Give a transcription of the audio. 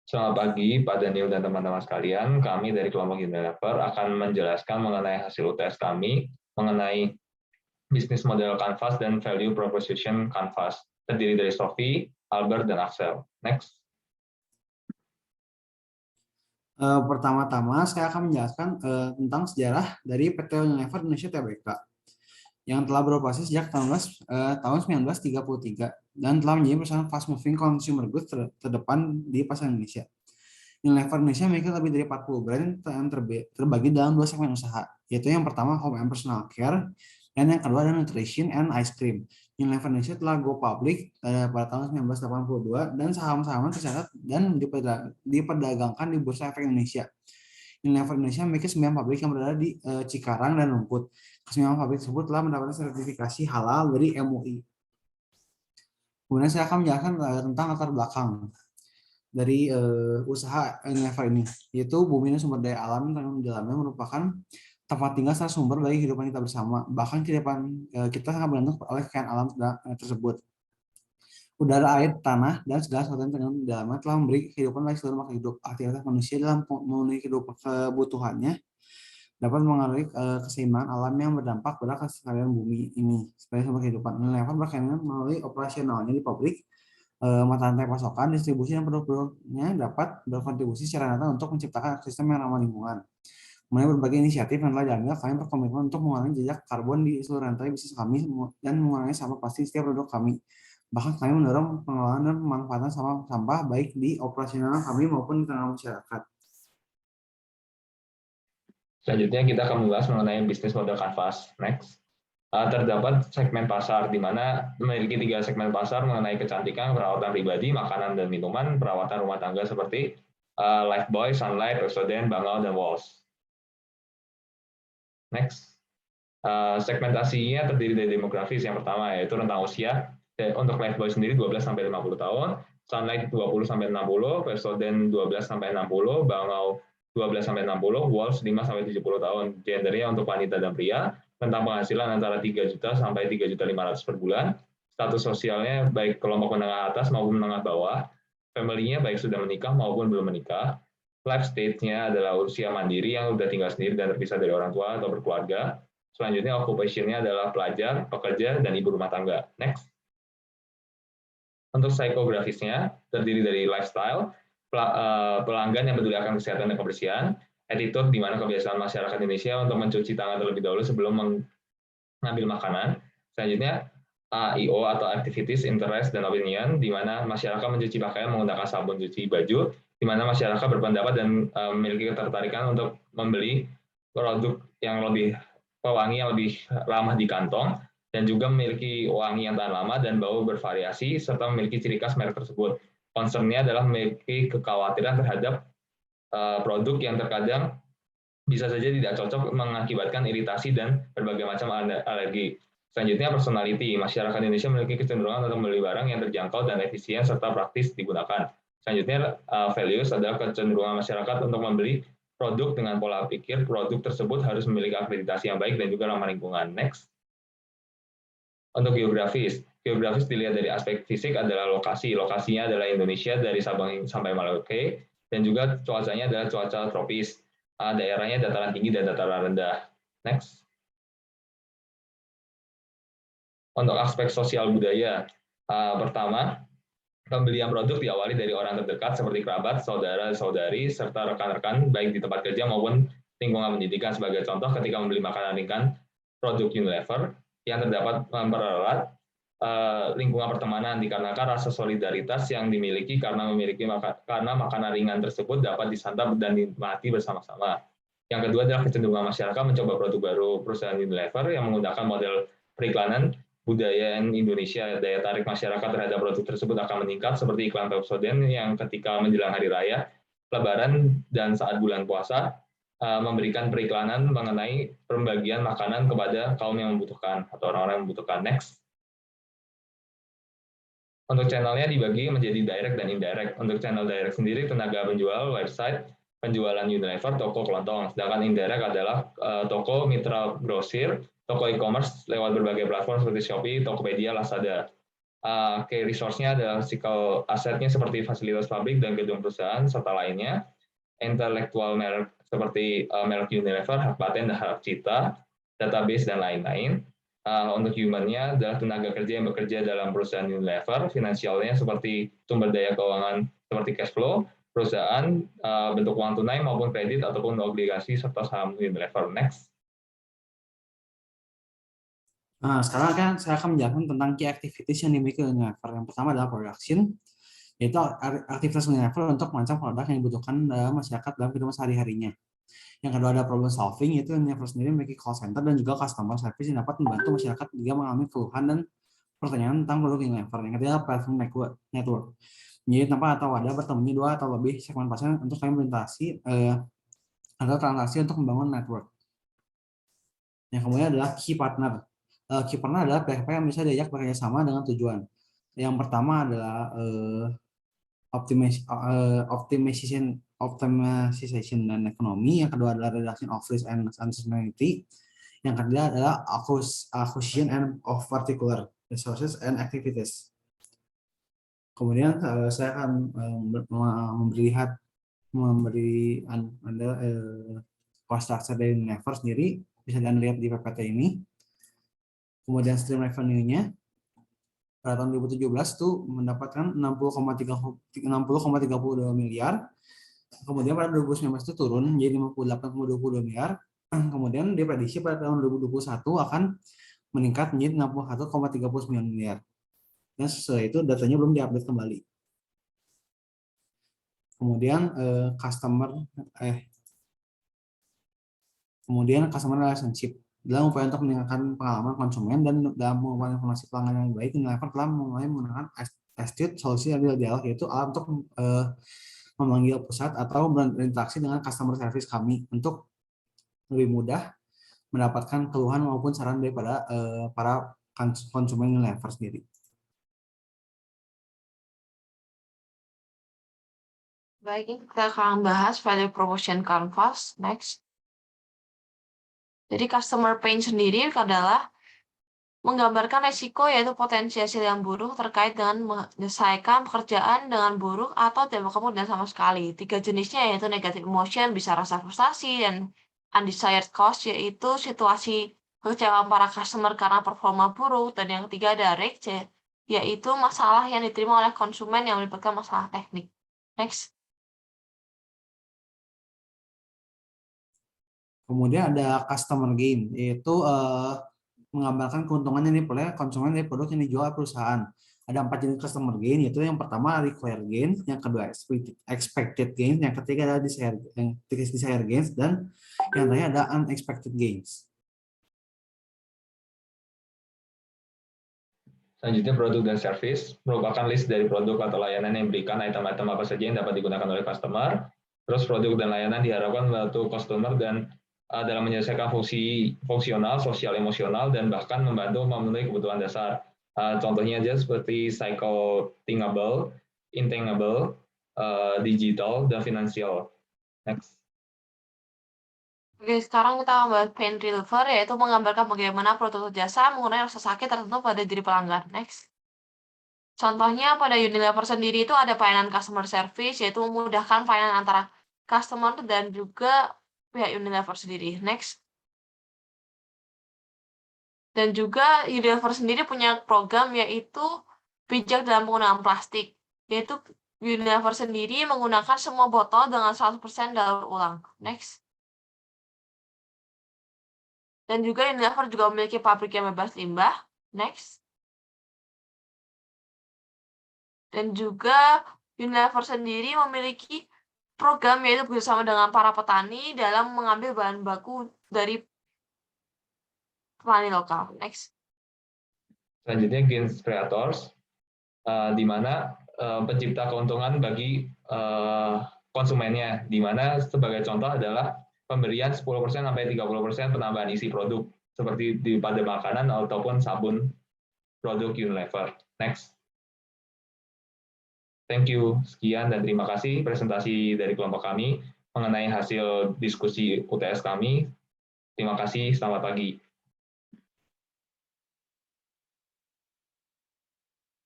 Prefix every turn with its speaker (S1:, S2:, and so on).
S1: Selamat pagi, Pak Daniel dan teman-teman sekalian. Kami dari kelompok Unilever akan menjelaskan mengenai hasil UTS kami, mengenai bisnis model Canvas dan value proposition Canvas. Terdiri dari Sophie, Albert, dan Axel. Next.
S2: Pertama-tama saya akan menjelaskan tentang sejarah dari PT Unilever Indonesia Tbk yang telah beroperasi sejak tahun 1933 dan telah menjadi perusahaan fast moving consumer goods terdepan di pasar Indonesia. Unilever Indonesia memiliki lebih dari 40 brand yang terbagi dalam dua segmen usaha, yaitu yang pertama home and personal care, dan yang kedua adalah nutrition and ice cream. Unilever Indonesia telah go public pada tahun 1982 dan saham-sahamnya tercatat dan diperdagangkan di Bursa Efek Indonesia. Unilever Indonesia memiliki 9 pabrik yang berada di Cikarang dan Rungkut. Kesembilan pabrik tersebut telah mendapatkan sertifikasi halal dari MUI. Kemudian saya akan menjelaskan tentang latar belakang dari usaha Unilever ini, yaitu bumi dan sumber daya alam yang di dalamnya merupakan tempat tinggal serta sumber bagi kehidupan kita bersama. Bahkan kehidupan kita sangat bergantung oleh kekayaan alam tersebut. Udara, air, tanah, dan segala sesuatu yang terkandung di dalamnya telah memberi kehidupan bagi seluruh makhluk hidup. Aktivitas manusia dalam memenuhi kebutuhannya dapat mengaruhi keseimbangan alam yang berdampak pada kelestarian bumi ini sebagai sumber kehidupan. Unilever berkaitan melalui operasionalnya di pabrik, mata rantai pasokan, distribusi, dan produk-produknya dapat berkontribusi secara nyata untuk menciptakan ekosistem yang ramah lingkungan. Mengenai berbagai inisiatif yang telah diambil, kami berkomitmen untuk mengurangi jejak karbon di seluruh rantai bisnis kami dan mengurangi sampah plastik setiap produk kami. Bahkan kami mendorong pengelolaan dan pemanfaatan sampah baik di operasional kami maupun di tengah masyarakat.
S1: Selanjutnya kita akan membahas mengenai bisnis model Canvas. Next. Terdapat segmen pasar, di mana memiliki 3 segmen pasar mengenai kecantikan, perawatan pribadi, makanan dan minuman, perawatan rumah tangga seperti Lifebuoy, Sunlight, Pepsodent, Bangal, dan Walls. Next. Segmentasinya terdiri dari demografis. Yang pertama yaitu rentang usia. Untuk Lifebuoy sendiri 12-50 tahun, Sunlight 20-60, Pepsodent 12-60, Bangal 12-60, Walls 5-70 tahun. Gendernya untuk wanita dan pria, rentang penghasilan antara 3 juta sampai 3.500.000 per bulan. Status sosialnya baik kelompok menengah atas maupun menengah bawah. Family-nya baik sudah menikah maupun belum menikah. Life stage-nya adalah usia mandiri yang sudah tinggal sendiri dan terpisah dari orang tua atau berkeluarga. Selanjutnya occupation-nya adalah pelajar, pekerja, dan ibu rumah tangga. Next. Untuk psikografisnya, terdiri dari lifestyle, pelanggan yang peduli akan kesehatan dan kebersihan, attitude, di mana kebiasaan masyarakat Indonesia untuk mencuci tangan terlebih dahulu sebelum mengambil makanan. Selanjutnya, AIO atau activities, interest, dan opinion, di mana masyarakat mencuci pakaian menggunakan sabun cuci baju, di mana masyarakat berpendapat dan memiliki ketertarikan untuk membeli produk yang lebih pewangi, yang lebih ramah di kantong, dan juga memiliki wangi yang tahan lama dan bau bervariasi, serta memiliki ciri khas merek tersebut. Concern-nya adalah memiliki kekhawatiran terhadap produk yang terkadang bisa saja tidak cocok, mengakibatkan iritasi dan berbagai macam alergi. Selanjutnya, personality. Masyarakat Indonesia memiliki kecenderungan untuk membeli barang yang terjangkau dan efisien serta praktis digunakan. Selanjutnya, values adalah kecenderungan masyarakat untuk membeli produk dengan pola pikir produk tersebut harus memiliki akreditasi yang baik dan juga ramah lingkungan. Next. Untuk geografis dilihat dari aspek fisik adalah lokasi. Lokasinya adalah Indonesia dari Sabang sampai Merauke, dan juga cuacanya adalah cuaca tropis. Daerahnya dataran tinggi dan dataran rendah. Next. Untuk aspek sosial budaya, pertama, pembelian produk diawali dari orang terdekat seperti kerabat, saudara-saudari, serta rekan-rekan baik di tempat kerja maupun lingkungan pendidikan. Sebagai contoh, ketika membeli makanan ringan produk Unilever yang terdapat mempererat lingkungan pertemanan, dikarenakan rasa solidaritas yang dimiliki karena makanan ringan tersebut dapat disantap dan dinikmati bersama-sama. Yang kedua adalah kecenderungan masyarakat mencoba produk baru perusahaan Unilever yang menggunakan model periklanan budaya Indonesia. Daya tarik masyarakat terhadap produk tersebut akan meningkat, seperti iklan Pepsodent yang ketika menjelang hari raya, Lebaran, dan saat bulan puasa memberikan periklanan mengenai pembagian makanan kepada kaum yang membutuhkan atau orang-orang yang membutuhkan. Next. Untuk channelnya dibagi menjadi direct dan indirect. Untuk channel direct sendiri, tenaga penjual, website, penjualan Unilever, toko kelontong. Sedangkan indirect adalah toko mitra grosir, toko e-commerce lewat berbagai platform seperti Shopee, Tokopedia, Lazada. Key resource-nya adalah physical asetnya seperti fasilitas pabrik dan gedung perusahaan serta lainnya. Intelektual merek seperti merek Unilever, hak paten dan hak cipta, database dan lain-lain. Untuk human-nya adalah tenaga kerja yang bekerja dalam perusahaan Unilever, finansialnya seperti sumber daya keuangan seperti cash flow, perusahaan, bentuk uang tunai maupun kredit ataupun obligasi serta saham Unilever. Next.
S2: Nah, sekarang kan saya akan menjelaskan tentang key activities yang dimiliki Unilever. Yang pertama adalah production, yaitu aktivitas Unilever untuk merancang produk yang dibutuhkan dalam masyarakat dalam kehidupan sehari-harinya. Yang kedua ada problem solving, yaitu Unilever sendiri memiliki call center dan juga customer service yang dapat membantu masyarakat jika mengalami keluhan dan pertanyaan tentang produk Unilever. Yang ketiga platform network. Jadi tempat atau wadah bertemunya 2 atau lebih segmen pasar untuk kami melintasi atau transaksi untuk membangun network. Yang kemudian adalah key partner. Key partner adalah pihak-pihak yang bisa diajak bekerja sama dengan tujuan. Yang pertama adalah optimization dan ekonomi. Yang kedua adalah reduction of risk and uncertainty. Yang ketiga adalah acquisition and of particular resources and activities. Kemudian saya akan memberi Anda cost structure dari Unilever sendiri, bisa Anda lihat di PPT ini. Kemudian stream revenue-nya pada tahun 2017 tuh mendapatkan 60,32 miliar. Kemudian pada 2019 itu turun menjadi 58,22 miliar. Kemudian diprediksi pada tahun 2021 akan meningkat menjadi 61,39 miliar. Dan sesuai itu datanya belum diupdate kembali. Kemudian customer relationship dalam upaya untuk meningkatkan pengalaman konsumen dan dalam mengumpulkan informasi pelanggan yang baik, Unilever telah mulai menggunakan Astute solusi yang dialog, yaitu alat untuk memanggil pusat atau berinteraksi dengan customer service kami untuk lebih mudah mendapatkan keluhan maupun saran daripada para konsumen Unilever sendiri.
S3: Baik, kita akan bahas value proposition canvas. Next. Jadi customer pain sendiri adalah menggambarkan resiko, yaitu potensi hasil yang buruk terkait dengan menyelesaikan pekerjaan dengan buruk atau tidak kemudian sama sekali. 3 jenisnya yaitu negative emotion, bisa rasa frustasi, dan undesired cost, yaitu situasi kekecewaan para customer karena performa buruk. Dan yang ketiga ada rage, yaitu masalah yang diterima oleh konsumen yang melibatkan masalah teknik. Next.
S2: Kemudian ada customer gain, yaitu menggambarkan keuntungan yang diperoleh konsumen dari produk yang dijual perusahaan. Ada 4 jenis customer gain, yaitu yang pertama required gain, yang kedua expected gain, yang ketiga adalah desired gains, dan yang terakhir ada unexpected gains.
S1: Selanjutnya produk dan service merupakan list dari produk atau layanan yang memberikan item-item apa saja yang dapat digunakan oleh customer. Terus produk dan layanan diharapkan membantu customer dan dalam menyelesaikan fungsi fungsional, sosial, emosional, dan bahkan membantu memenuhi kebutuhan dasar. Contohnya aja seperti cycle thinkable, intangible, digital, dan finansial. Next.
S3: Oke, sekarang kita membahas pain reliever, yaitu menggambarkan bagaimana produk atau jasa mengurangi rasa sakit tertentu pada diri pelanggan. Next. Contohnya pada Unilever sendiri itu ada pelayanan customer service, yaitu memudahkan pelayanan antara customer dan juga pihak Unilever sendiri. Next. Dan juga Unilever sendiri punya program yaitu bijak dalam penggunaan plastik, yaitu Unilever sendiri menggunakan semua botol dengan 100% daur ulang. Next. Dan juga Unilever juga memiliki pabrik yang bebas limbah. Next. Dan juga Unilever sendiri memiliki program yaitu bersama dengan para petani dalam mengambil bahan baku dari petani lokal. Next.
S1: Selanjutnya gains creators, di mana pencipta keuntungan bagi konsumennya, di mana sebagai contoh adalah pemberian 10% sampai 30% penambahan isi produk seperti pada makanan ataupun sabun produk Unilever. Next. Thank you. Sekian dan terima kasih presentasi dari kelompok kami mengenai hasil diskusi UTS kami. Terima kasih, selamat pagi.